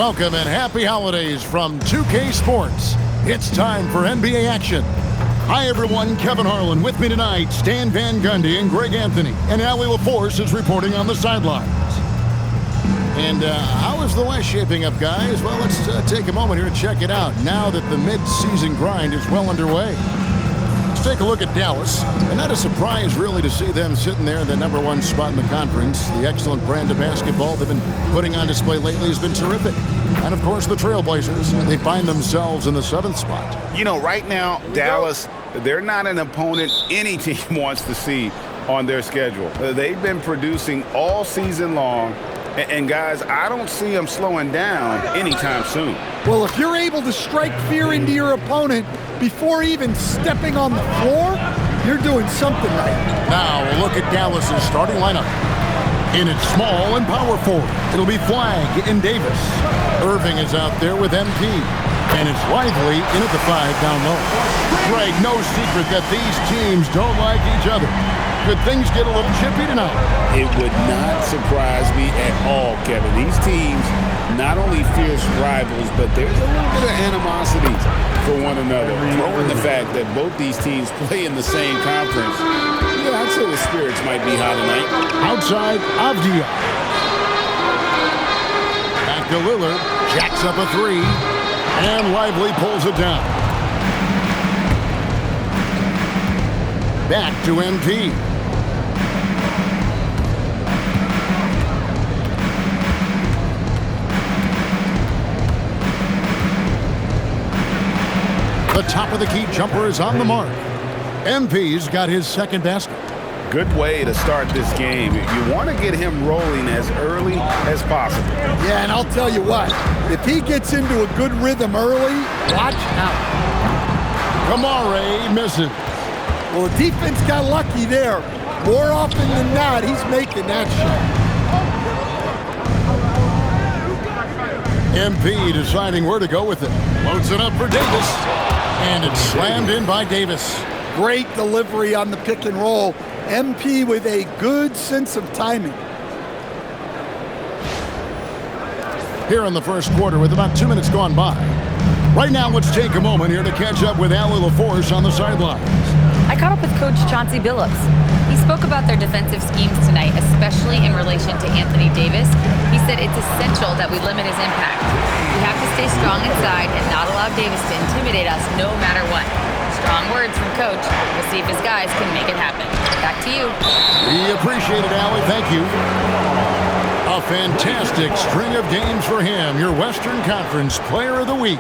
Welcome and happy holidays from 2K Sports. It's time for NBA action. Hi, everyone. Kevin Harlan with me tonight. Stan Van Gundy and Greg Anthony. And Allie LaForce is reporting on the sidelines. And how is the West shaping up, guys? Well, let's take a moment here and check it out now that the mid-season grind is well underway. Let's take a look at Dallas. And not a surprise, really, to see them sitting there in the #1 spot in the conference. The excellent brand of basketball they've been putting on display lately has been terrific. And, of course, the Trailblazers, they find themselves in the 7th spot. You know, right now, Dallas, they're not an opponent any team wants to see on their schedule. They've been producing all season long. And, guys, I don't see them slowing down anytime soon. Well, if you're able to strike fear into your opponent before even stepping on the floor, you're doing something right. Now, a look at Dallas's starting lineup. In its small and power forward, it'll be Flagg and Davis. Irving is out there with MP. And it's Lively in at the 5 down low. Greg, no secret that these teams don't like each other. Could things get a little chippy tonight? It would not surprise me at all, Kevin. These teams not only fierce rivals, but there's a little bit of animosity for one another. Throw in the fact that both these teams play in the same conference. Yeah, I'd say the spirits might be high tonight. Outside, Avdia. Back to Lillard. Jacks up a 3. And Lively pulls it down. Back to MP. The top of the key jumper is on the mark. MP's got his second basket. Good way to start this game. You want to get him rolling as early as possible. Yeah, and I'll tell you what, if he gets into a good rhythm early, watch out. Kamare misses. Well, the defense got lucky there. More often than not, he's making that shot. MP deciding where to go with it. Loads it up for Davis. And it's slammed in by Davis. Great delivery on the pick and roll. MP with a good sense of timing. Here in the first quarter with about 2 minutes gone by. Right now, let's take a moment here to catch up with Allie LaForce on the sidelines. I caught up with Coach Chauncey Billups. He spoke about their defensive schemes tonight, especially in relation to Anthony Davis. He said it's essential that we limit his impact. We have to stay strong inside and not allow Davis to intimidate us no matter what. Strong words from Coach. We'll see if his guys can make it happen. Back to you. We appreciate it, Allie. Thank you. A fantastic string of games for him. Your Western Conference Player of the Week,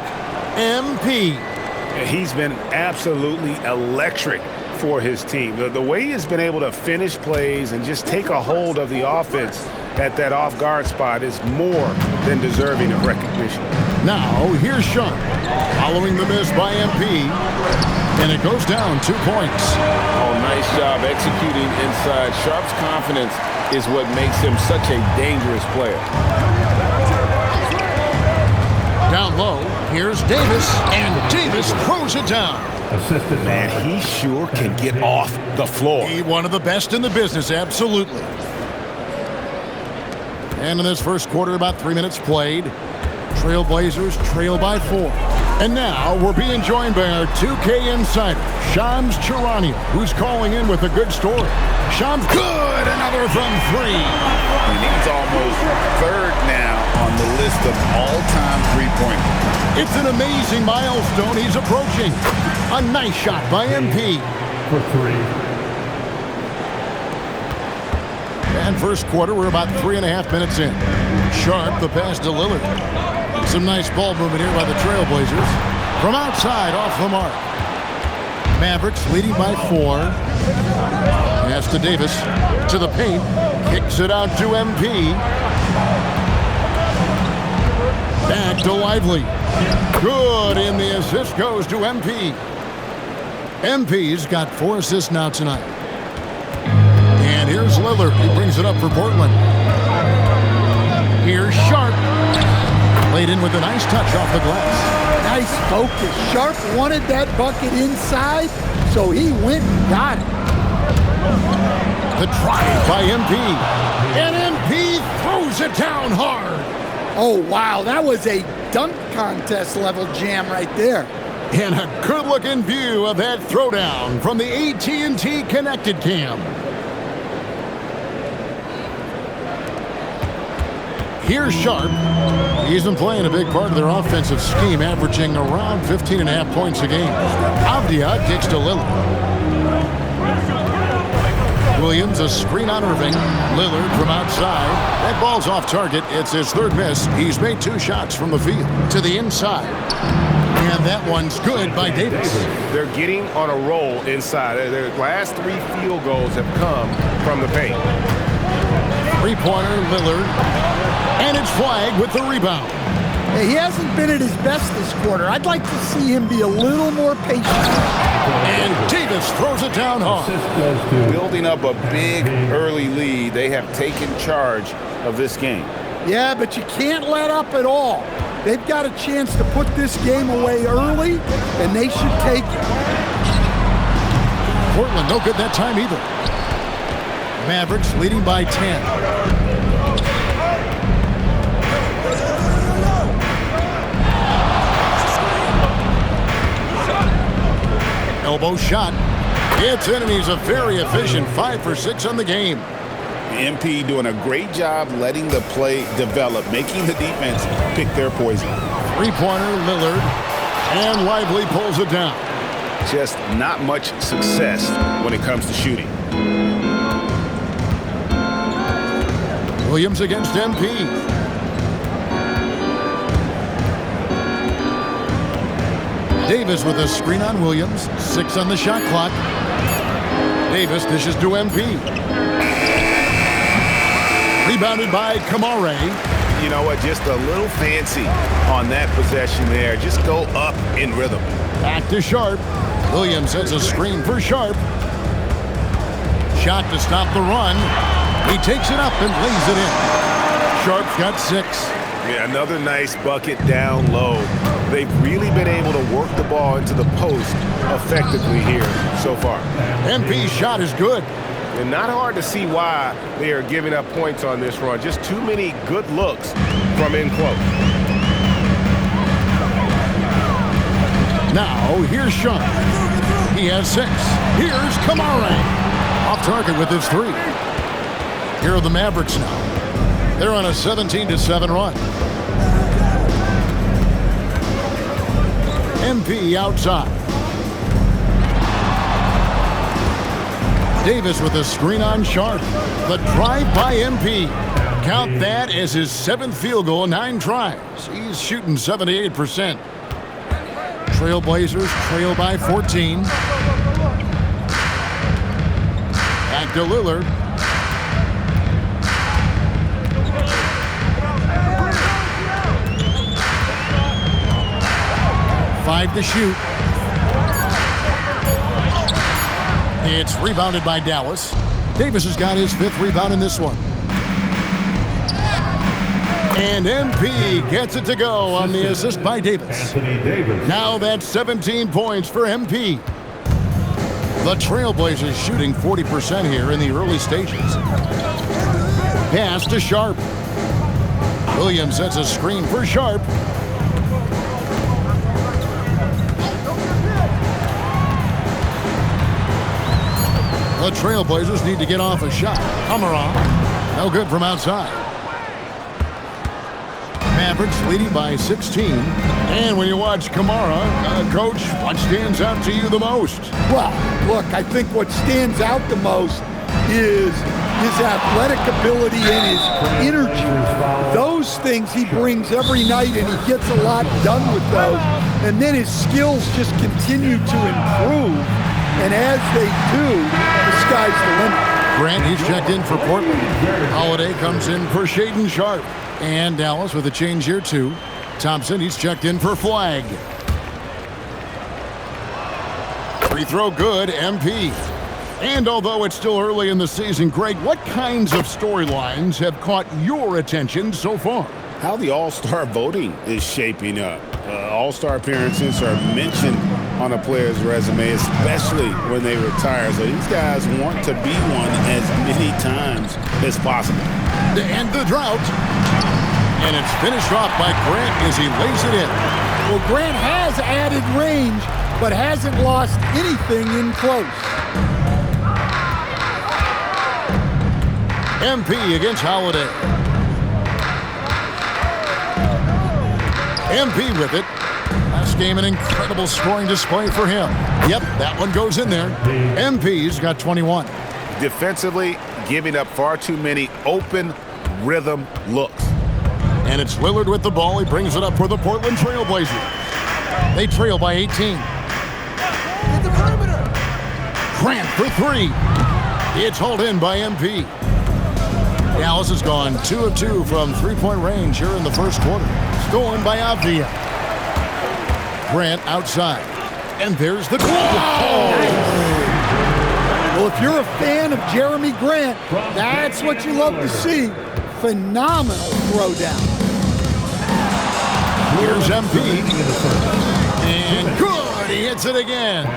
MP. He's been absolutely electric for his team. The way he has been able to finish plays and just take a hold of the offense at that off-guard spot is more than deserving of recognition. Now, here's Sharp, following the miss by MP, and it goes down 2 points. Oh, nice job executing inside. Sharp's confidence is what makes him such a dangerous player. Down low, here's Davis, and Davis throws it down. Assistant man, he sure can get off the floor. He one of the best in the business, absolutely. And in this first quarter, about 3 minutes played. Trailblazers trail by 4. And now we're being joined by our 2K insider, Shams Charania, who's calling in with a good story. Shams, good! Another from 3. And he's almost third now on the list of all-time three-pointers. It's an amazing milestone he's approaching. A nice shot by MP. For 3. And first quarter, we're about 3.5 minutes in. Sharp, the pass to Lillard. Some nice ball movement here by the Trailblazers. From outside, off the mark. Mavericks leading by 4. Pass to Davis. To the paint. Kicks it out to MP. Back to Lively. Good, and the assist goes to MP. MP's got 4 assists now tonight. And here's Lillard. He brings it up for Portland. Here's Sharp. Laid in with a nice touch off the glass. Nice focus. Sharp wanted that bucket inside, so he went and got it. The drive by MP. And MP throws it down hard. Oh, wow, that was a dunk contest level jam right there. And a good-looking view of that throwdown from the AT&T Connected Cam. Here's Sharp. He's been playing a big part of their offensive scheme, averaging around 15.5 points a game. Avdia kicks to Lillard. Williams, a screen on Irving. Lillard from outside. That ball's off target. It's his third miss. He's made 2 shots from the field to the inside. And that one's good by Davis. They're getting on a roll inside. Their last 3 field goals have come from the paint. Three-pointer, Lillard. And it's Flag with the rebound. Hey, he hasn't been at his best this quarter. I'd like to see him be a little more patient. And Davis throws it down hard. Building up a big early lead, they have taken charge of this game. Yeah, but you can't let up at all. They've got a chance to put this game away early, and they should take it. Portland no good that time either. Mavericks leading by 10. Elbow shot. It's in, and he's a very efficient 5 for 6 on the game. MP doing a great job letting the play develop, making the defense pick their poison. Three-pointer, Lillard. And Lively pulls it down. Just not much success when it comes to shooting. Williams against MP. Davis with a screen on Williams. 6 on the shot clock. Davis dishes to MP. Rebounded by Kamare. You know what? Just a little fancy on that possession there. Just go up in rhythm. Back to Sharp. Williams sets a screen for Sharp. Shot to stop the run. He takes it up and lays it in. Sharp's got 6. Yeah, another nice bucket down low. They've really been able to work the ball into the post effectively here so far. MP's shot is good. And not hard to see why they are giving up points on this run. Just too many good looks from in close. Now, here's Sean. He has 6. Here's Kamare. Off target with his 3. Here are the Mavericks now. They're on a 17-7 run. MP outside. Davis with a screen on Sharp. The drive by MP. Count that as his 7th field goal in 9 tries. He's shooting 78%. Trailblazers trail by 14. Back to Lillard. Five to shoot. It's rebounded by Dallas. Davis has got his 5th rebound in this one. And MP gets it to go on the assist by Davis. Now that's 17 points for MP. The Trailblazers shooting 40% here in the early stages. Pass to Sharp. Williams sets a screen for Sharp. The Trailblazers need to get off a shot. Kamara, no good from outside. Mavericks leading by 16. And when you watch Kamara, Coach, what stands out to you the most? Well, look, I think what stands out the most is his athletic ability and his energy. Those things he brings every night, and he gets a lot done with those. And then his skills just continue to improve. And as they do, the sky's the limit. Grant, he's checked in for Portland. Holiday comes in for Shaedon Sharp. And Dallas with a change here, too. Thompson, he's checked in for Flag. Free throw good, MP. And although it's still early in the season, Greg, what kinds of storylines have caught your attention so far? How the All-Star voting is shaping up. All-Star appearances are mentioned on a player's resume, especially when they retire. So these guys want to be one as many times as possible. And the drought. And it's finished off by Grant as he lays it in. Well, Grant has added range, but hasn't lost anything in close. MP against Holiday. MP with it. Last game, an incredible scoring display for him. Yep, that one goes in there. MP's got 21. Defensively, giving up far too many open rhythm looks. And it's Lillard with the ball. He brings it up for the Portland Trail Blazers. They trail by 18. Grant for three. It's hauled in by MP. Dallas has gone 2 of 2 from three-point range here in the first quarter. Stolen by Avdia. Grant outside. And there's the goal. Well, if you're a fan of Jeremy Grant, that's what you love to see. Phenomenal throwdown. Here's MP. And good. He hits it again.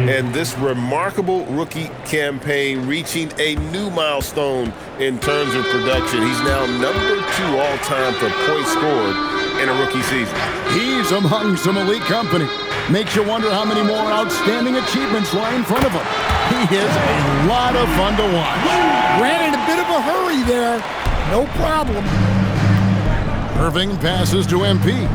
And this remarkable rookie campaign reaching a new milestone in terms of production. He's now number 2 all-time for points scored in a rookie season. He's among some elite company. Makes you wonder how many more outstanding achievements lie in front of him. He is a lot of fun to watch. Grant in a bit of a hurry there. No problem. Irving passes to MP.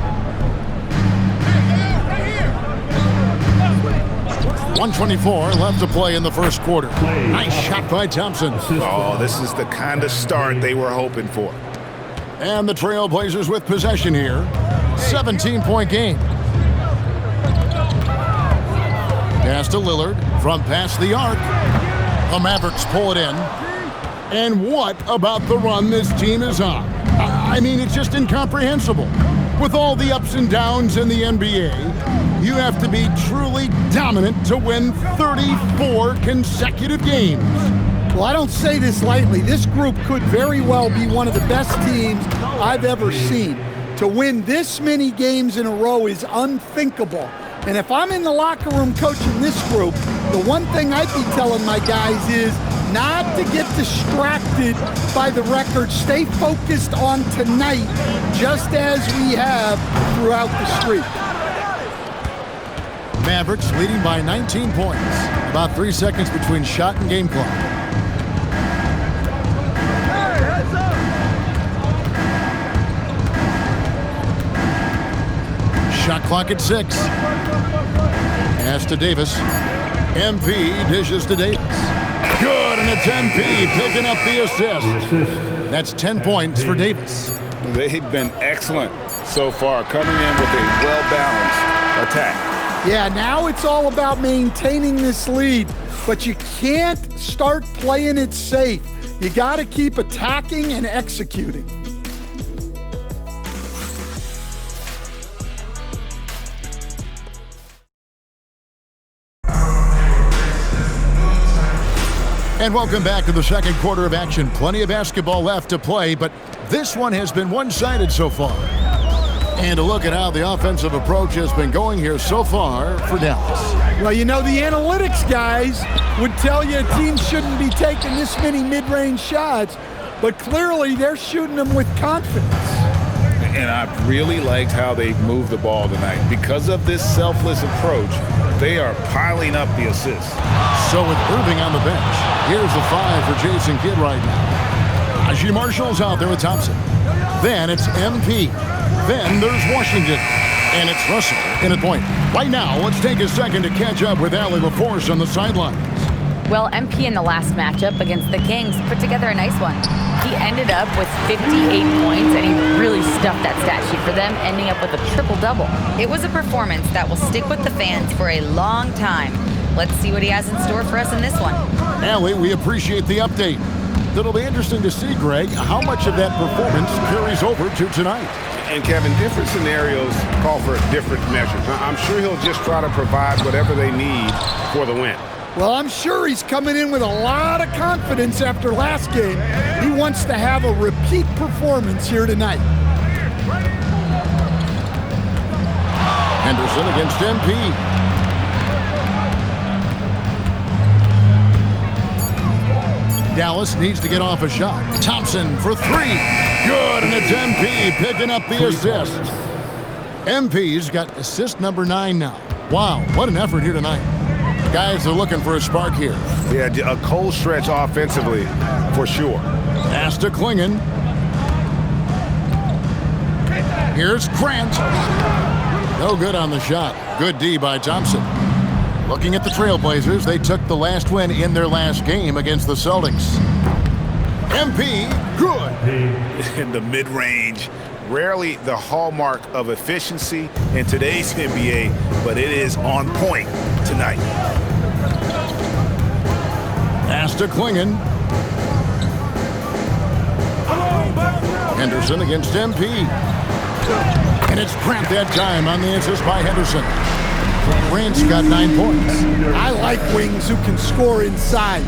1:24 left to play in the first quarter. Nice shot by Thompson. Oh, this is the kind of start they were hoping for. And the Trail Blazers with possession here. 17-point game. Pass to Lillard from past the arc. The Mavericks pull it in. And what about the run this team is on? I mean, it's just incomprehensible. With all the ups and downs in the NBA, you have to be truly dominant to win 34 consecutive games. Well, I don't say this lightly. This group could very well be one of the best teams I've ever seen. To win this many games in a row is unthinkable. And if I'm in the locker room coaching this group, the one thing I'd be telling my guys is not to get distracted by the record. Stay focused on tonight, just as we have throughout the streak. Mavericks leading by 19 points. About 3 seconds between shot and game clock. Shot clock at 6. Pass to Davis. MP dishes to Davis. Good, and it's MP picking up the assist. That's 10 points for Davis. They've been excellent so far, coming in with a well-balanced attack. Yeah, now it's all about maintaining this lead, but you can't start playing it safe. You got to keep attacking and executing. And welcome back to the second quarter of action. Plenty of basketball left to play, but this one has been one-sided so far. And a look at how the offensive approach has been going here so far for Dallas. Well, you know, the analytics guys would tell you a team shouldn't be taking this many mid-range shots, but clearly they're shooting them with confidence. And I've really liked how they've moved the ball tonight. Because of this selfless approach, they are piling up the assists. So with Irving on the bench, here's the 5 for Jason Kidd right now. Najee Marshall's out there with Thompson. Then it's MP. Then there's Washington. And it's Russell in at point. Right now, let's take a second to catch up with Allie LaForce on the sidelines. Well, MP in the last matchup against the Kings put together a nice one. He ended up with 58 points, and he really stuffed that stat sheet for them, ending up with a triple-double. It was a performance that will stick with the fans for a long time. Let's see what he has in store for us in this one. Allie, we appreciate the update. It'll be interesting to see, Greg, how much of that performance carries over to tonight. And Kevin, different scenarios call for different measures. I'm sure he'll just try to provide whatever they need for the win. Well, I'm sure he's coming in with a lot of confidence after last game. He wants to have a repeat performance here tonight. Henderson against MP. Dallas needs to get off a shot. Thompson for three. Good, and it's MP picking up the assist. MP's got assist number 9 now. Wow, what an effort here tonight. Guys are looking for a spark here. Yeah, a cold stretch offensively, for sure. Pass to Klingon. Here's Grant. No good on the shot. Good D by Thompson. Looking at the Trailblazers, they took the last win in their last game against the Celtics. MP, good. In the mid-range, rarely the hallmark of efficiency in today's NBA, but it is on point tonight. Pass to Klingon. Henderson against MP. And it's Grant that time on the assist by Henderson. Grant's got 9 points. I like wings who can score inside.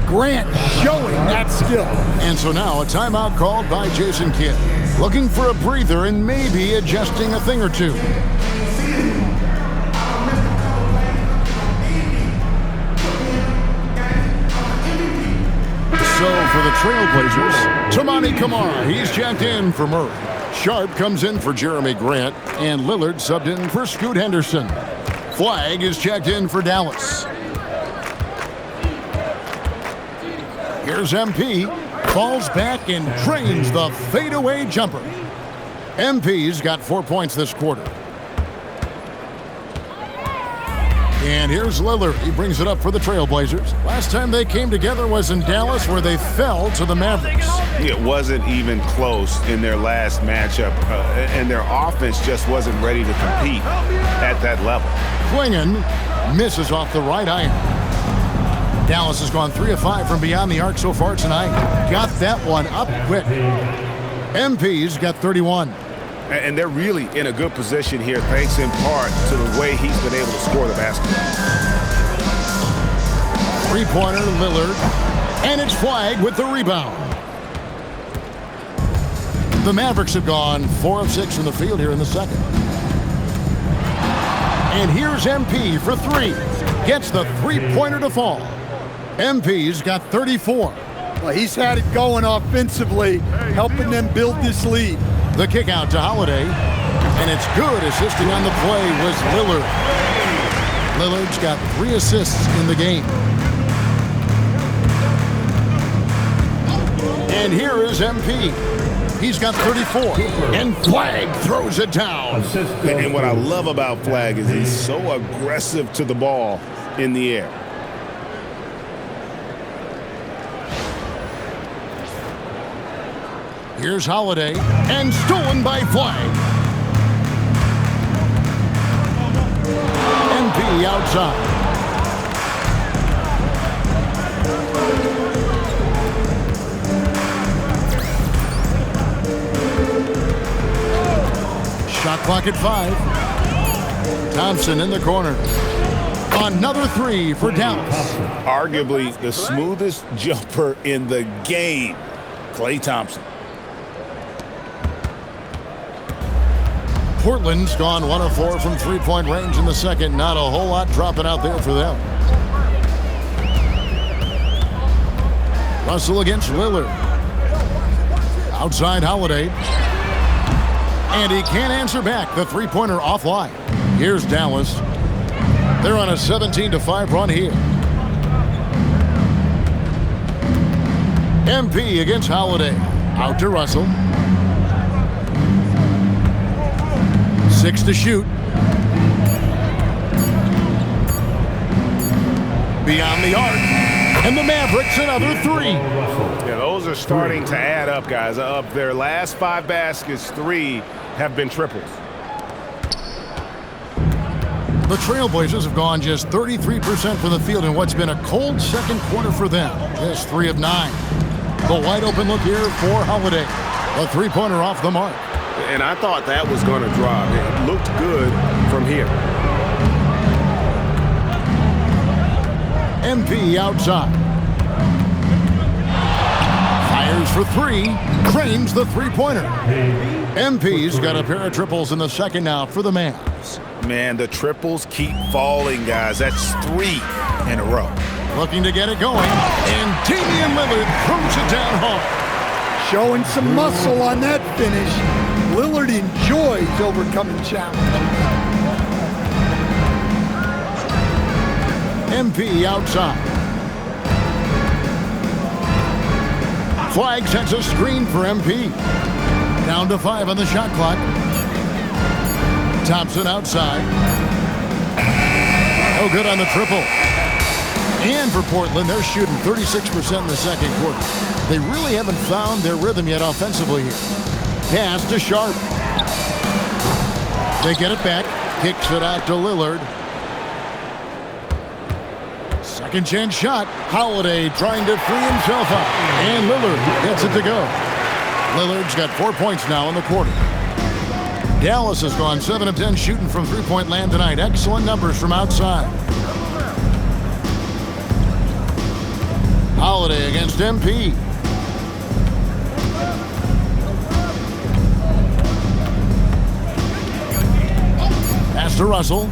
Grant showing that skill. And so now a timeout called by Jason Kidd. Looking for a breather and maybe adjusting a thing or two. So for the Trailblazers, Toumani Camara, he's checked in for Murray. Sharp comes in for Jeremy Grant, and Lillard subbed in for Scoot Henderson. Flag is checked in for Dallas. Here's MP, falls back and drains the fadeaway jumper. MP's got 4 points this quarter. And here's Lillard. He brings it up for the Trailblazers. Last time they came together was in Dallas, where they fell to the Mavericks. It wasn't even close in their last matchup, and their offense just wasn't ready to compete at that level. Klingon misses off the right iron. Dallas has gone 3 of 5 from beyond the arc so far tonight. Got that one up quick. MP's got 31. And they're really in a good position here, thanks in part to the way he's been able to score the basketball. Three-pointer, Lillard. And it's flagged with the rebound. The Mavericks have gone 4 of 6 from the field here in the second. And here's MP for 3. Gets the three-pointer to fall. MP's got 34. Well, he's had it going offensively, helping them build this lead. The kick out to Holiday, and it's good. Assisting on the play was Lillard. Lillard's got 3 assists in the game. And here is MP. He's got 34, and Flag throws it down. And what I love about Flag is he's so aggressive to the ball in the air. Here's Holiday, and stolen by Flag. MP outside. Shot clock at 5. Thompson in the corner. Another 3 for Dallas. Arguably the smoothest jumper in the game, Klay Thompson. Portland's gone 1 of 4 from three-point range in the second. Not a whole lot dropping out there for them. Russell against Lillard. Outside Holiday. And he can't answer back. The three-pointer offline. Here's Dallas. They're on a 17-5 run here. MP against Holiday. Out to Russell. 6 to shoot. Beyond the arc. And the Mavericks another 3. Yeah, those are starting to add up, guys. Of their last 5 baskets, 3 have been triples. The Trailblazers have gone just 33% from the field in what's been a cold second quarter for them. Just 3 of 9. The wide open look here for Holiday. A three-pointer off the mark. And I thought that was going to drop. It looked good from here. MP outside. Fires for 3. Cranes the three-pointer. MP's got a pair of triples in the second now for the Mavs. Man, the triples keep falling, guys. That's 3 in a row. looking to get it going, and Damian Lillard throws it down hard. Showing some muscle on that finish. Lillard enjoys overcoming challenges. MP outside. Flag sets a screen for MP. Down to 5 on the shot clock. Thompson outside. No good on the triple. And for Portland, they're shooting 36% in the second quarter. They really haven't found their rhythm yet offensively here. Pass to Sharp. They get it back. Kicks it out to Lillard. Second chance shot. Holiday trying to free himself up. And Lillard gets it to go. Lillard's got 4 points now in the quarter. Dallas has gone 7 of 10 shooting from three-point land tonight. Excellent numbers from outside. Holiday against MP. Pass to Russell.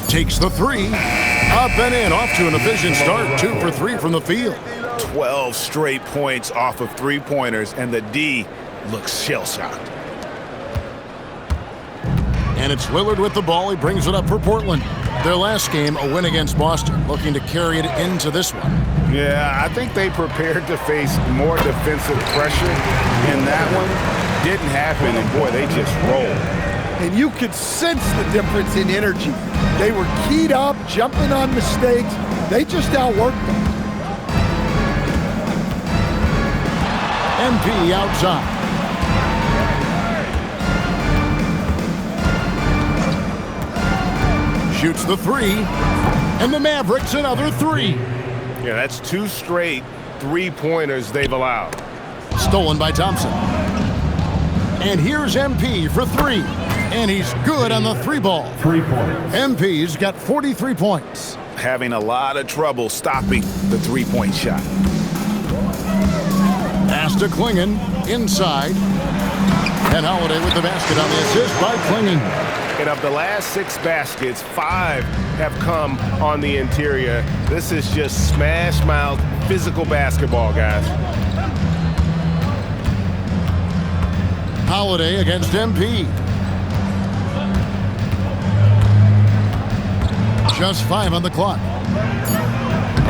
Takes the three. Up and in. Off to an efficient start. 2 for 3 from the field. 12 straight points off of three-pointers, and the D looks shell-shocked. And it's Lillard with the ball. He brings it up for Portland. Their last game, a win against Boston, looking to carry it into this one. Yeah, I think they prepared to face more defensive pressure, and that one didn't happen, and boy, they just rolled. And you could sense the difference in energy. They were keyed up, jumping on mistakes. They just outworked them. MP outside. Shoots the three. And the Mavericks another three. Yeah, that's 2 straight three-pointers they've allowed. Stolen by Thompson. And here's MP for 3. And he's good on the 3 ball. 3 points. MP's got 43 points. Having a lot of trouble stopping the three-point shot. Pass to Klingon, inside. And Holiday with the basket on the assist by Klingon. And of the last 6 baskets, 5 have come on the interior. This is just smash-mouth, physical basketball, guys. Holiday against MP. Just 5 on the clock.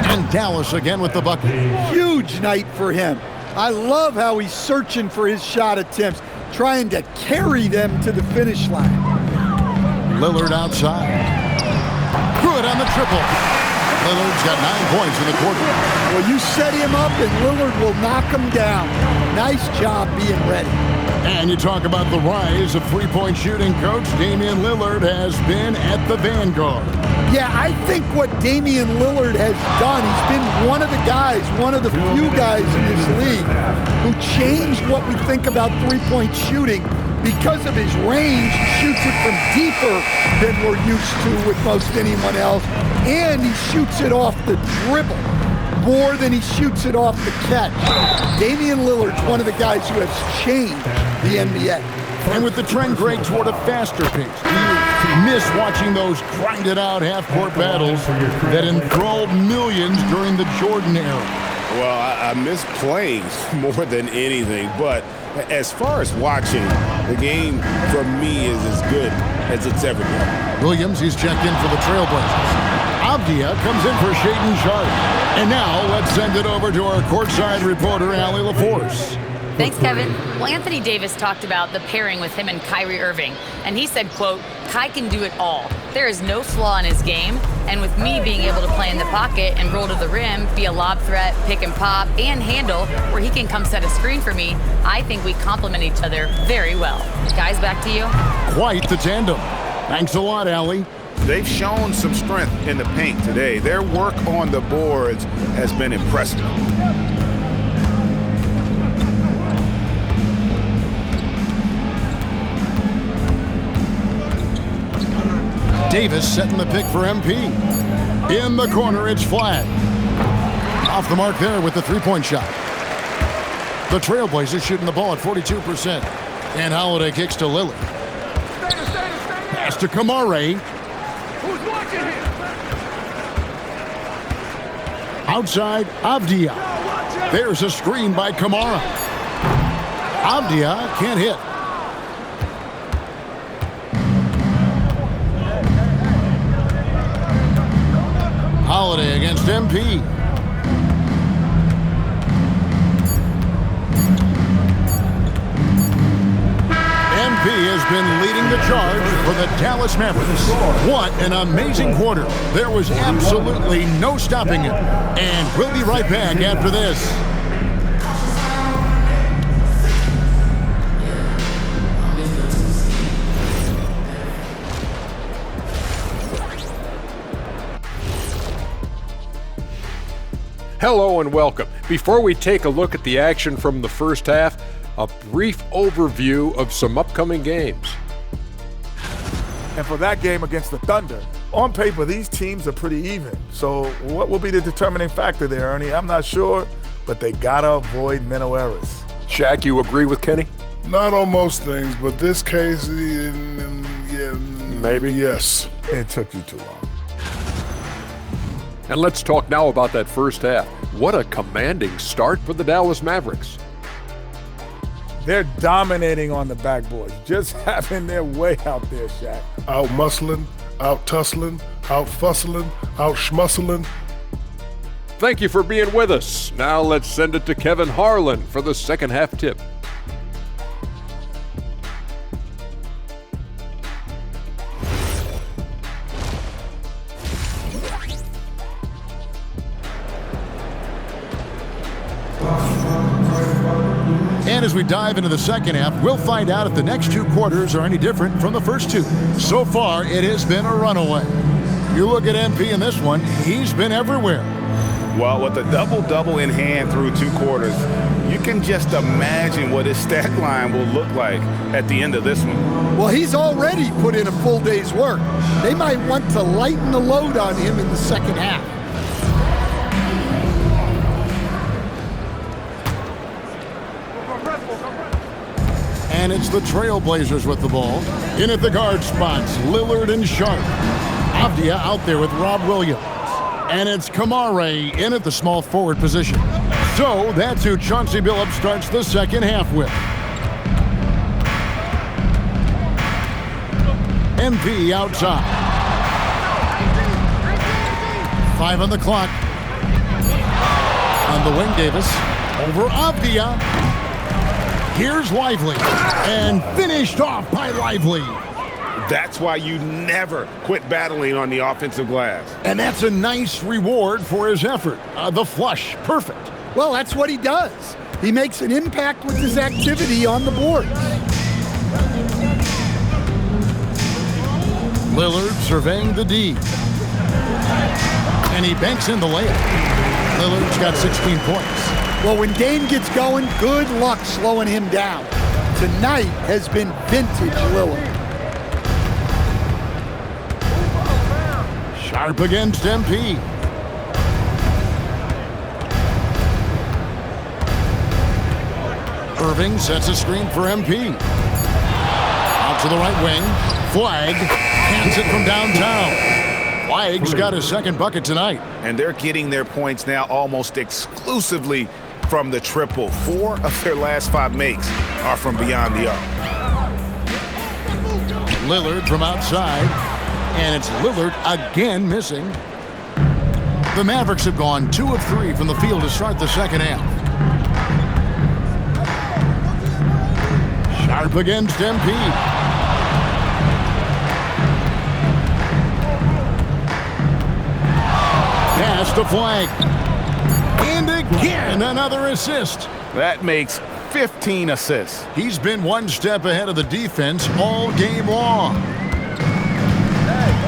And Dallas again with the bucket. Huge night for him. I love how he's searching for his shot attempts, trying to carry them to the finish line. Lillard outside. Good on the triple. Lillard's got 9 points in the quarter. Well, you set him up and Lillard will knock him down. Nice job being ready. And you talk about the rise of three-point shooting, Coach. Damian Lillard has been at the vanguard. Yeah, I think what Damian Lillard has done, he's been one of the guys, one of the few guys in this league who changed what we think about three-point shooting. Because of his range, he shoots it from deeper than we're used to with most anyone else. And he shoots it off the dribble more than he shoots it off the catch. Damian Lillard's one of the guys who has changed the NBA. And with the trend great toward a faster pace, do you miss watching those grinded-out half-court battles that enthralled millions during the Jordan era? Well, I miss playing more than anything, but as far as watching, the game for me is as good as it's ever been. Williams, he's checked in for the Trailblazers. Avdia comes in for Shaedon Sharpe. And now let's send it over to our courtside reporter, Allie LaForce. Thanks, Kevin. Well, Anthony Davis talked about the pairing with him and Kyrie Irving, and he said, quote, "Kai can do it all. There is no flaw in his game, and with me being able to play in the pocket and roll to the rim, be a lob threat, pick and pop, and handle, where he can come set a screen for me, I think we complement each other very well." Guys, back to you. Quite the tandem. Thanks a lot, Allie. They've shown some strength in the paint today. Their work on the boards has been impressive. Davis setting the pick for MP. In the corner, it's Flag. Off the mark there with the three-point shot. The Trailblazers shooting the ball at 42%. And Holiday kicks to Lillard. Pass to Kamare. Outside, Avdia. There's a screen by Kamara. Avdia can't hit. Holiday against MP. MP has been leading the charge for the Dallas Mavericks. What an amazing quarter. There was absolutely no stopping it. And we'll be right back after this. Hello and welcome. Before we take a look at the action from the first half, a brief overview of some upcoming games. And for that game against the Thunder, on paper, these teams are pretty even. So what will be the determining factor there, Ernie? I'm not sure, but they gotta avoid mental errors. Shaq, you agree with Kenny? Not on most things, but this case, yeah, Maybe. Yes. It took you too long. And let's talk now about that first half. What a commanding start for the Dallas Mavericks. They're dominating on the backboards, just having their way out there, Shaq. Out muscling, out tussling, out fussling, out schmuscling. Thank you for being with us. Now let's send it to Kevin Harlan for the second half tip. And as we dive into the second half, we'll find out if the next two quarters are any different from the first two. So far, it has been a runaway. You look at MP in this one, he's been everywhere. Well, with a double-double in hand through two quarters, you can just imagine what his stat line will look like at the end of this one. Well, he's already put in a full day's work. They might want to lighten the load on him in the second half. And it's the Trailblazers with the ball. In at the guard spots, Lillard and Sharp. Avdia out there with Rob Williams. And it's Kamara in at the small forward position. So that's who Chauncey Billups starts the second half with. MP outside. 5 on the clock. On the wing, Davis. Over Avdia. Here's Lively, and finished off by Lively. That's why you never quit battling on the offensive glass. And that's a nice reward for his effort. The flush, perfect. Well, that's what he does. He makes an impact with his activity on the boards. Lillard surveying the D. And he banks in the layup. Lillard's got 16 points. Well, when Dame gets going, good luck slowing him down. Tonight has been vintage Lillard. Sharp against MP. Irving sets a screen for MP. Out to the right wing. Flagg hands it from downtown. Flagg's got his second bucket tonight. And they're getting their points now almost exclusively from the triple. 4 of their last 5 makes are from beyond the arc. Lillard from outside, and it's Lillard again missing. The Mavericks have gone 2 of 3 from the field to start the second half. Sharp against MP. Pass to Flagg. And again, another assist. That makes 15 assists. He's been one step ahead of the defense all game long.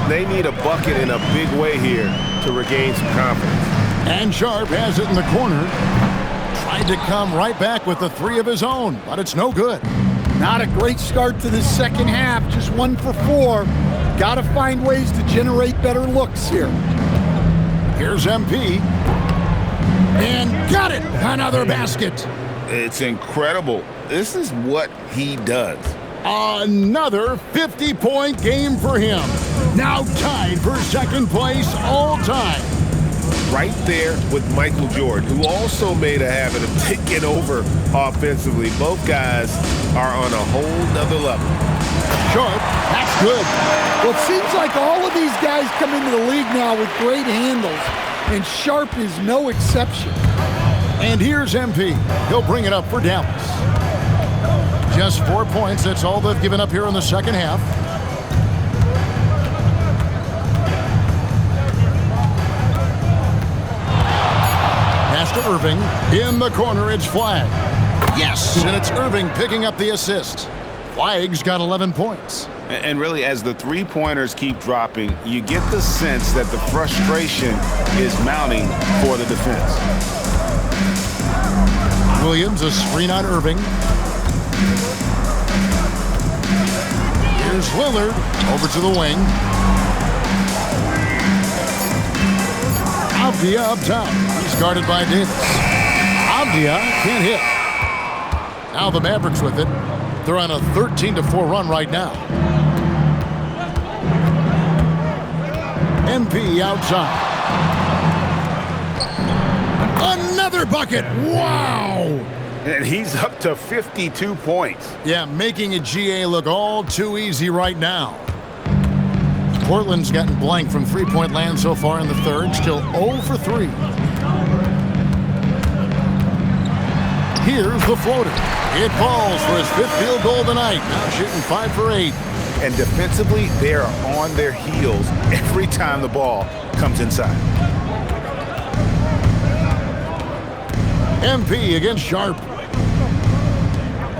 They need a bucket in a big way here to regain some confidence. And Sharp has it in the corner. Tried to come right back with the 3 of his own, but it's no good. Not a great start to the second half, just 1 for 4. Got to find ways to generate better looks here. Here's MP. And got it! Another basket. It's incredible. This is what he does. Another 50-point game for him. Now tied for second place all time. right there with Michael Jordan, who also made a habit of taking over offensively. Both guys are on a whole nother level. Sharp, that's good. Well, it seems like all of these guys come into the league now with great handles, and Sharp is no exception. And here's MP. He'll bring it up for Dallas. Just 4 points. That's all they've given up here in the second half. Pass to Irving. In the corner, it's Flagg. Yes, and it's Irving picking up the assist. Flagg's got 11 points. And really, as the three-pointers keep dropping, you get the sense that the frustration is mounting for the defense. Williams, a screen on Irving. Here's Lillard, over to the wing. Avdia up top. He's guarded by Davis. Avdia can't hit. Now the Mavericks with it. They're on a 13-4 run right now. MP outside. Another bucket. Wow. And he's up to 52 points. Yeah, making a GA look all too easy right now. Portland's gotten blank from three-point land so far in the third. Still 0 for 3. Here's the floater. It falls for his 5th field goal tonight. Now shooting 5 for 8. And defensively, they are on their heels every time the ball comes inside. MP against Sharp.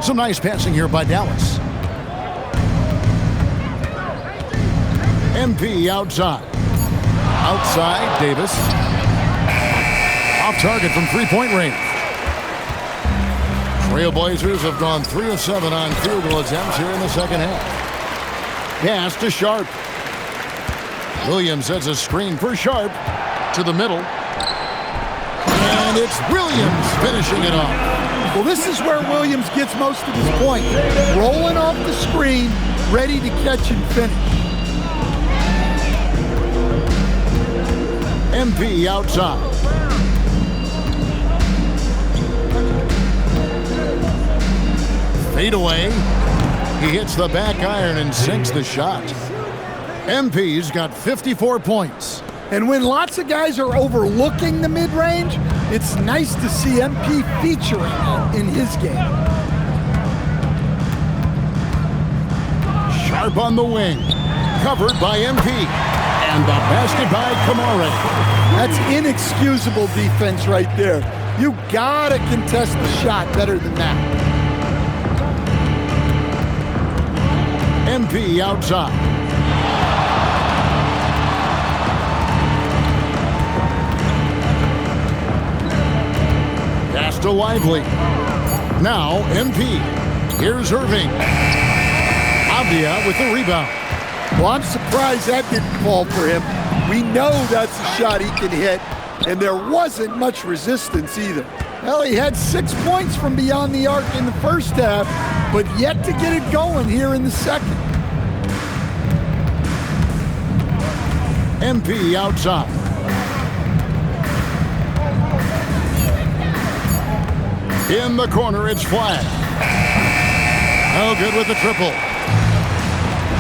Some nice passing here by Dallas. MP outside. Outside, Davis. Off target from three-point range. Trailblazers have gone 3 of 7 on field goal attempts here in the second half. Pass to Sharp. Williams sets a screen for Sharp to the middle. And it's Williams finishing it off. Well, this is where Williams gets most of his points. Rolling off the screen, ready to catch and finish. MP outside. Fade away. He hits the back iron and sinks the shot. MP's got 54 points. And when lots of guys are overlooking the mid-range, it's nice to see MP featuring it in his game. Sharp on the wing. Covered by MP. And the basket by Kamara. That's inexcusable defense right there. You gotta contest the shot better than that. MP outside. Pass to Lively. Now MP. Here's Irving. Avdia with the rebound. Well, I'm surprised that didn't fall for him. We know that's a shot he can hit, and there wasn't much resistance either. Well, he had 6 points from beyond the arc in the first half, but yet to get it going here in the second. MP outside. In the corner, it's Flagg. No good with the triple.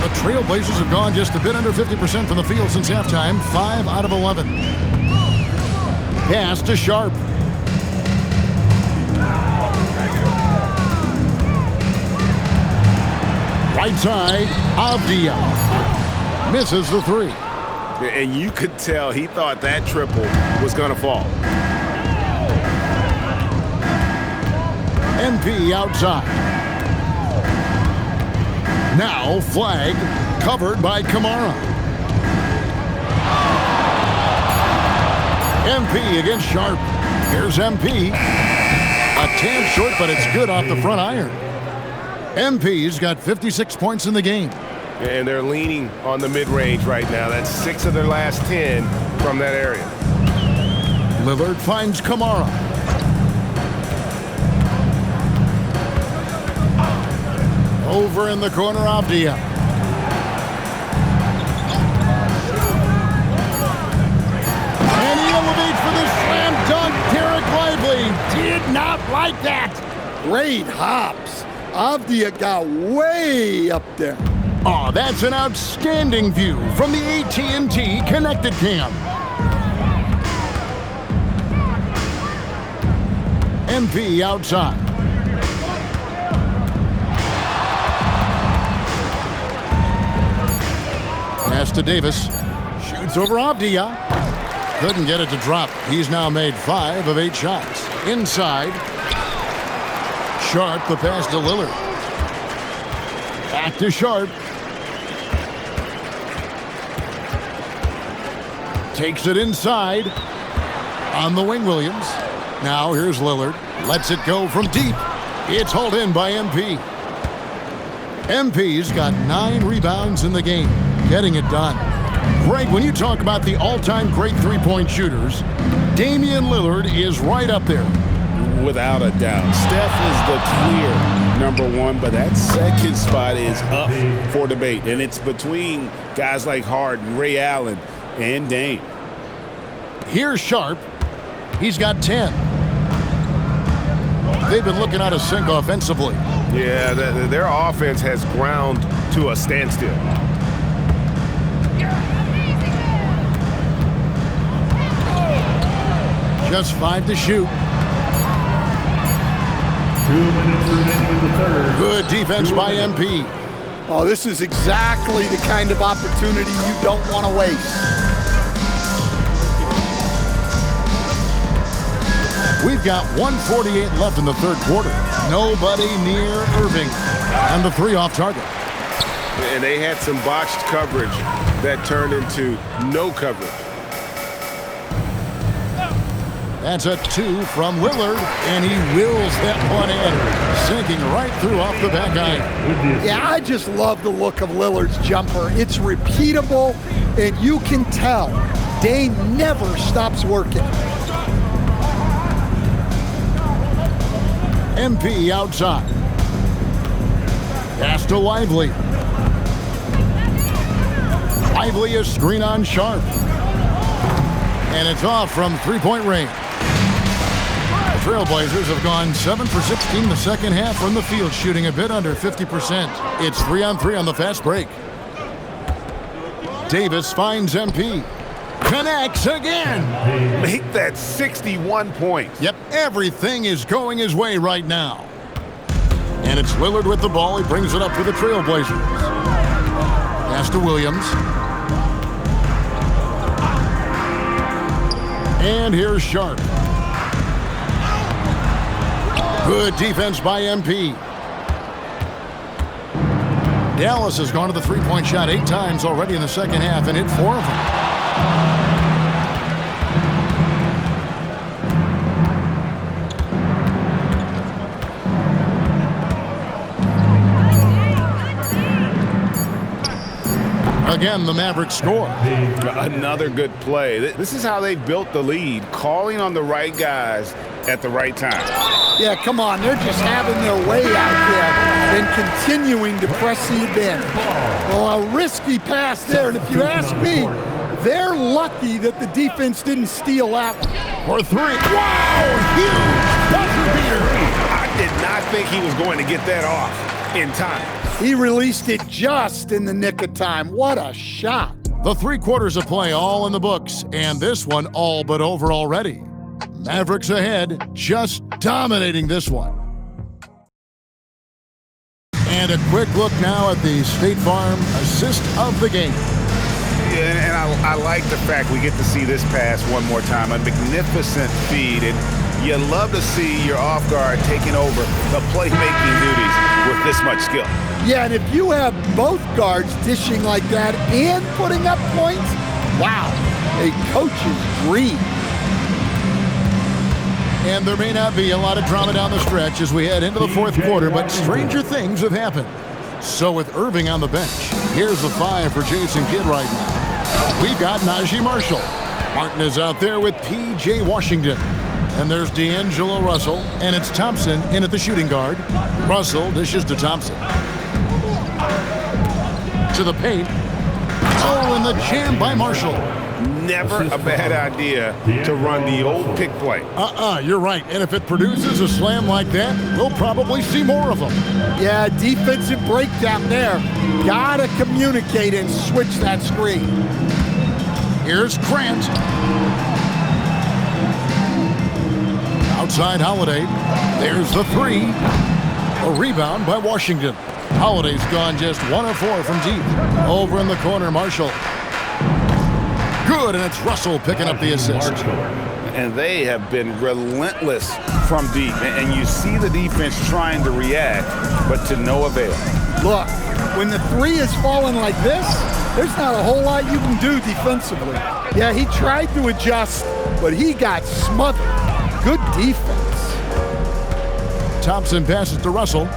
The Trailblazers have gone just a bit under 50% from the field since halftime. 5 out of 11. Pass to Sharp. Right side, Avdia. Misses the 3. And you could tell he thought that triple was going to fall. MP outside. Now Flagg, covered by Kamara. MP against Sharp. Here's MP. A tad short, but it's good off the front iron. MP's got 56 points in the game. And they're leaning on the mid-range right now. That's 6 of their last 10 from that area. Lillard finds Kamara. Over in the corner, Avdia. And he elevates for dunk. Derek Lively did not like that. Great hops. Avdia got way up there. Oh, that's an outstanding view from the AT&T Connected Cam. MP outside. Pass to Davis. Shoots over Avdia. Couldn't get it to drop. He's now made 5 of 8 shots. Inside. Sharp, the pass to Lillard. Back to Sharp. Takes it inside. On the wing, Williams. Now here's Lillard. Lets it go from deep. It's hauled in by MP. MP's got 9 rebounds in the game. Getting it done. Greg, when you talk about the all-time great three-point shooters, Damian Lillard is right up there. Without a doubt. Steph is the clear #1, but that second spot is up for debate. And it's between guys like Harden, Ray Allen, and Dame. Here's Sharp. He's got 10. They've been looking out of sync offensively. Yeah, their offense has ground to a standstill. Just 5 to shoot. 2 minutes remaining in the third. Good defense by MP. Oh, this is exactly the kind of opportunity you don't want to waste. We've got 1:48 left in the third quarter. Nobody near Irving. And the 3 off target. And they had some botched coverage that turned into no coverage. That's a 2 from Lillard, and he wills that one in, sinking right through off the back iron. Yeah, I just love the look of Lillard's jumper. It's repeatable, and you can tell Dame never stops working. MP outside. Pass to Lively. Lively, a screen on Sharp. And it's off from three-point range. The Trailblazers have gone 7 for 16 the second half from the field, shooting a bit under 50%. It's 3-on-3 on the fast break. Davis finds MP. Connects again. Make that 61 points. Yep, everything is going his way right now. And it's Lillard with the ball. He brings it up for the Trailblazers. Pass to Williams. And here's Sharp. Good defense by MP. Dallas has gone to the three-point shot 8 times already in the second half and hit 4 of them. Again, the Mavericks score. Another good play. This is how they built the lead, calling on the right guys at the right time. Yeah, come on. They're just having their way out there and continuing to press the bin. Well, a risky pass there, and if you ask me, they're lucky that the defense didn't steal that one. For 3. Wow, huge buzzer beater. I did not think he was going to get that off in time. He released it just in the nick of time. What a shot. The 3 quarters of play all in the books, and this one all but over already. Mavericks ahead, just dominating this one. And a quick look now at the State Farm assist of the game. Yeah, and I like the fact we get to see this pass one more time. A magnificent feed, and you love to see your off guard taking over the playmaking duties with this much skill. Yeah, and if you have both guards dishing like that and putting up points, wow, a coach's dream. And there may not be a lot of drama down the stretch as we head into the fourth quarter, but stranger things have happened. So with Irving on the bench, here's the 5 for Jason Kidd right now. We've got Najee Marshall. Martin is out there with P.J. Washington. And there's D'Angelo Russell, and it's Thompson in at the shooting guard. Russell dishes to Thompson. To the paint. Oh, and the jam by Marshall. never a bad idea to run the old pick play. You're right. And if it produces a slam like that, we'll probably see more of them. Yeah, defensive breakdown there. Gotta communicate and switch that screen. Here's Grant. Outside Holiday. There's the three. A rebound by Washington. Holiday's gone just 1 of 4 from deep. Over in the corner, Marshall. Good, and it's Russell picking up the assist. And they have been relentless from deep. And you see the defense trying to react, but to no avail. Look, when the three is falling like this, there's not a whole lot you can do defensively. Yeah, he tried to adjust, but he got smothered. Good defense. Thompson passes to Russell.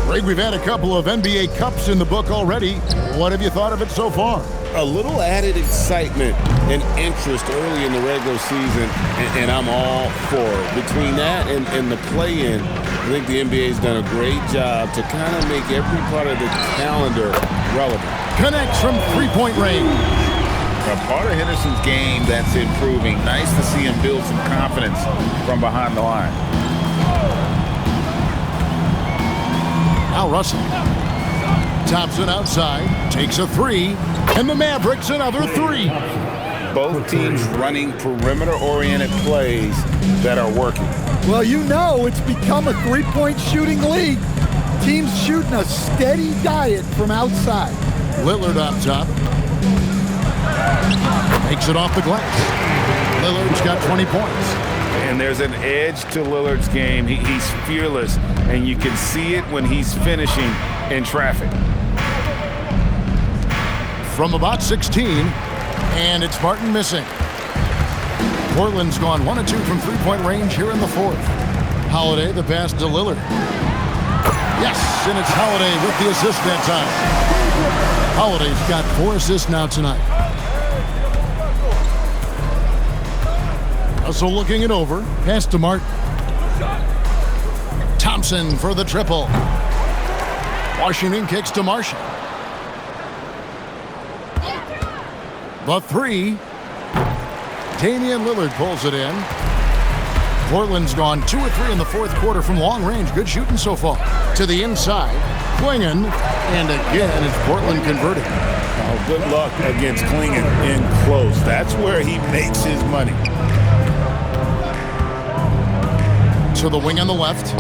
Greg, we've had a couple of NBA Cups in the book already. What have you thought of it so far? A little added excitement and interest early in the regular season, and I'm all for it. Between that and the play-in, I think the NBA's done a great job to kind of make every part of the calendar relevant. Connects from three-point range. A part of Henderson's game that's improving. Nice to see him build some confidence from behind the line. Now Russell. Thompson outside, takes a three, and the Mavericks another three. Both teams running perimeter-oriented plays that are working. Well, you know it's become a three-point shooting league. Teams shooting a steady diet from outside. Lillard up top. Makes it off the glass. Lillard's got 20 points. And there's an edge to Lillard's game. He's fearless, and you can see it when he's finishing in traffic. From about 16, and it's Martin missing. Portland's gone 1 of 2 from three-point range here in the fourth. Holiday, the pass to Lillard. Yes, and it's Holiday with the assist that time. Holiday's got 4 assists now tonight. Russell looking it over. Pass to Martin. Thompson for the triple. Washington kicks to Marshall. The three. Damian Lillard pulls it in. Portland's gone 2 of 3 in the fourth quarter from long range. Good shooting so far. To the inside. Clingan. And again, it's Portland converting. Oh, good luck against Clingan in close. That's where he makes his money. To the wing on the left.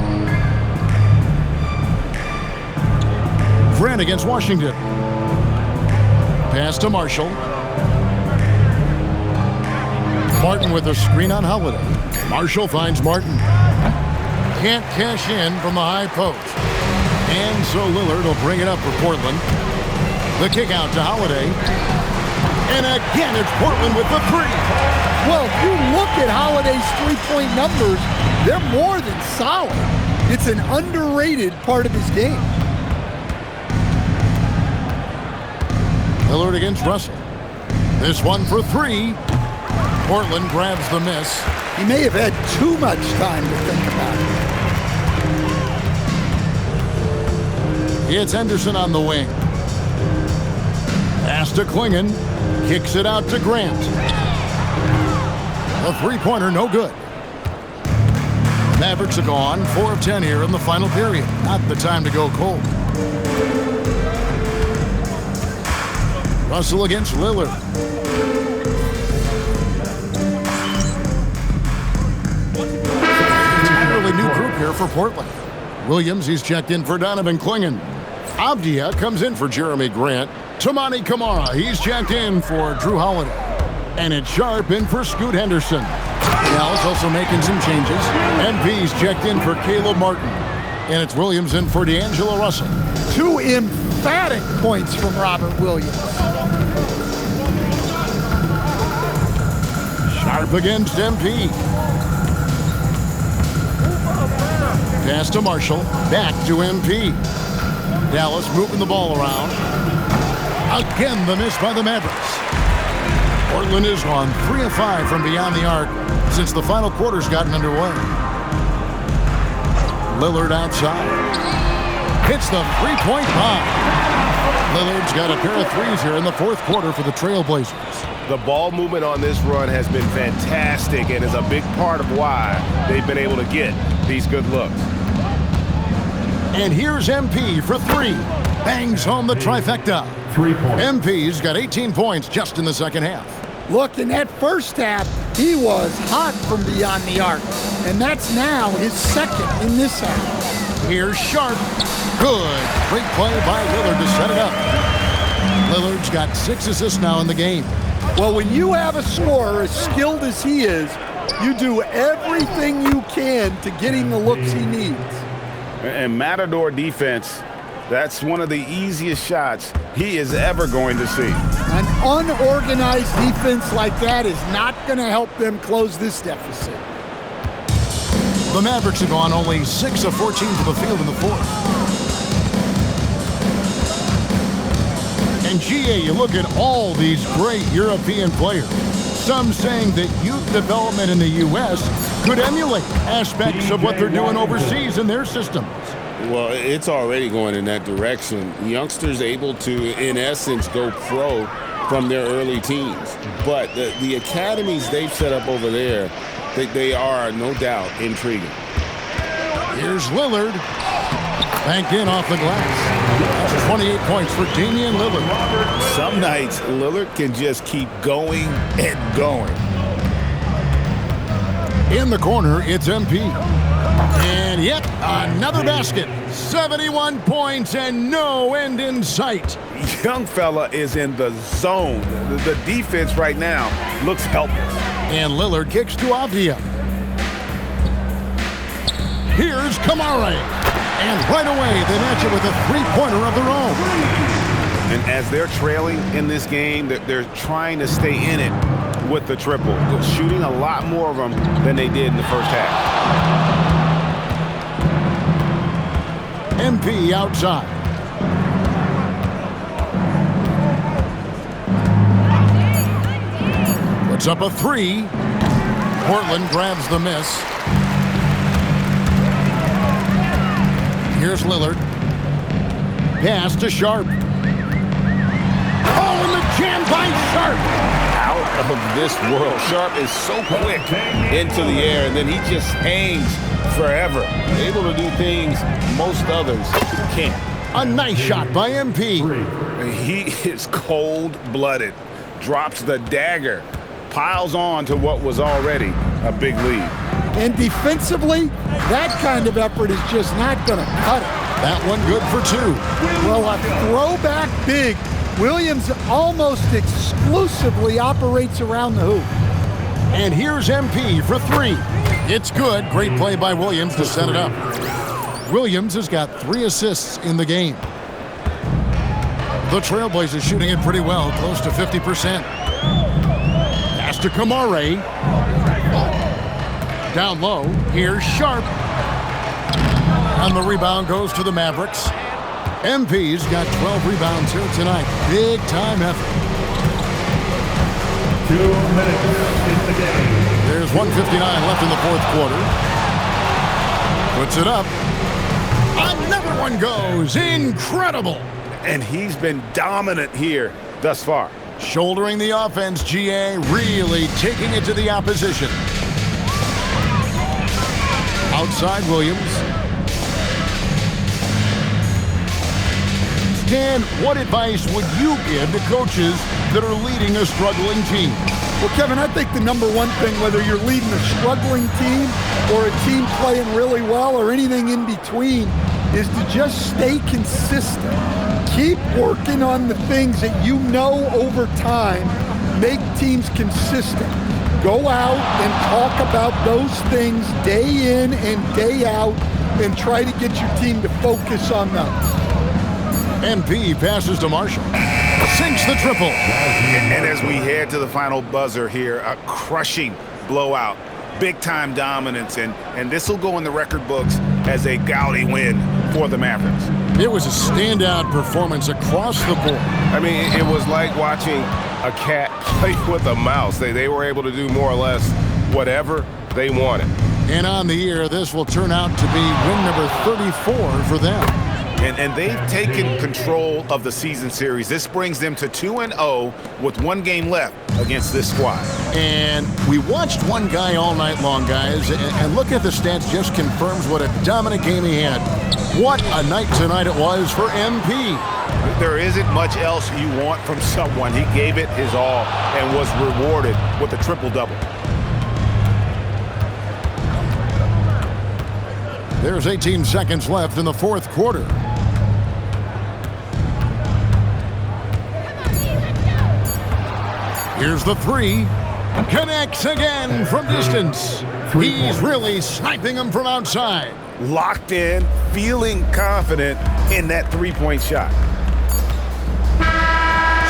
Grant against Washington. Pass to Marshall. Martin with a screen on Holiday. Marshall finds Martin. Can't cash in from the high post. And so Lillard will bring it up for Portland. The kick out to Holiday. And again, it's Portland with the three. Well, if you look at Holiday's three-point numbers, they're more than solid. It's an underrated part of his game. Lillard against Russell. This one for 3. Portland grabs the miss. He may have had too much time to think about it. It's Henderson on the wing. Pass to Clingan. Kicks it out to Grant. A three-pointer, no good. Mavericks are gone 4 of 10 here in the final period. Not the time to go cold. Russell against Lillard. Entirely new group here for Portland. Williams, he's checked in for Donovan Clingan. Avdia comes in for Jeremy Grant. Tamani Kamara, he's checked in for Drew Holiday. And it's Sharp in for Scoot Henderson. Dallas also making some changes. MP's checked in for Caleb Martin. And it's Williams in for D'Angelo Russell. 2 emphatic points from Robert Williams. Sharp against MP. Pass to Marshall. Back to MP. Dallas moving the ball around. Again, the miss by the Mavericks. Portland is on 3 of 5 from beyond the arc since the final quarter's gotten underway. Lillard outside. hits the three-point bomb. Lillard's got a pair of threes here in the fourth quarter for the Trailblazers. The ball movement on this run has been fantastic and is a big part of why they've been able to get these good looks. And here's MP for three. Bangs home the trifecta. 3 points. MP's got 18 points just in the second half. Look, in that first half, he was hot from beyond the arc. And that's now his second in this half. Here's Sharp. Good. Great play by Lillard to set it up. Lillard's got 6 assists now in the game. Well, when you have a scorer as skilled as he is, you do everything you can to get him the looks he needs. And Matador defense, that's one of the easiest shots he is ever going to see. An unorganized defense like that is not going to help them close this deficit. The Mavericks have gone only 6 of 14 to the field in the fourth. And GA, you look at all these great European players. Some saying that youth development in the U.S. could emulate aspects of what they're doing overseas in their systems. Well, it's already going in that direction. Youngsters able to, in essence, go pro from their early teens. But the academies they've set up over there, they are, no doubt, intriguing. Here's Lillard. Banked in off the glass. That's 28 points for Damian Lillard. Some nights, Lillard can just keep going and going. In the corner, it's MP. And yet another basket. 71 points and no end in sight. Young fella is in the zone. The defense right now looks helpless. And Lillard kicks to Avdia. Here's Kamare. And right away, they match it with a three-pointer of their own. And as they're trailing in this game, they're trying to stay in it with the triple. They're shooting a lot more of them than they did in the first half. MP outside. Puts up a three. Portland grabs the miss. Here's Lillard. Pass to Sharp. Oh, and the jam by Sharp. Out of this world. Sharp is so quick into the air, and then he just hangs forever. Able to do things most others can't. A nice shot by MP. He is cold-blooded. Drops the dagger. Piles on to what was already a big lead. And defensively, that kind of effort is just not going to cut it. That one good for two. Well, a throwback big. Williams almost exclusively operates around the hoop. And here's MP for three. It's good. Great play by Williams to set it up. Williams has got 3 assists in the game. The Trailblazers shooting it pretty well, close to 50%. Pass to Kamare. Down low, here's Sharp. And the rebound goes to the Mavericks. MP's got 12 rebounds here tonight. Big time effort. 2 minutes in the game. There's 1:59 left in the fourth quarter. Puts it up. Another one goes. Incredible. And he's been dominant here thus far. Shouldering the offense, GA really taking it to the opposition. Outside Williams. Stan, what advice would you give to coaches that are leading a struggling team? Well, Kevin, I think the number one thing, whether you're leading a struggling team or a team playing really well or anything in between, is to just stay consistent. Keep working on the things that you know over time make teams consistent. Go out and talk about those things day in and day out and try to get your team to focus on those. MP passes to Marshall. Sinks the triple. And as we head to the final buzzer here, a crushing blowout. Big-time dominance, and this will go in the record books as a gaudy win for the Mavericks. It was a standout performance across the board. I mean, it was like watching a cat play with a mouse. They were able to do more or less whatever they wanted. And on the year, this will turn out to be win number 34 for them. And they've taken control of the season series. This brings them to 2-0 with 1 game left against this squad. And we watched one guy all night long, guys, and look at the stats, just confirms what a dominant game he had. What a night tonight it was for MP. There isn't much else you want from someone. He gave it his all and was rewarded with a triple-double. There's 18 seconds left in the fourth quarter. Here's the three. Connects again from distance. He's really sniping them from outside. Locked in, feeling confident in that three-point shot.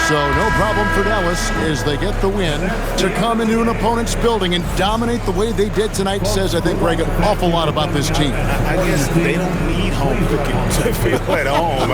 So no problem for Dallas as they get the win to come into an opponent's building and dominate the way they did tonight. Says, I think, Greg, an awful lot about this team. I guess they don't need home cooking to feel at home.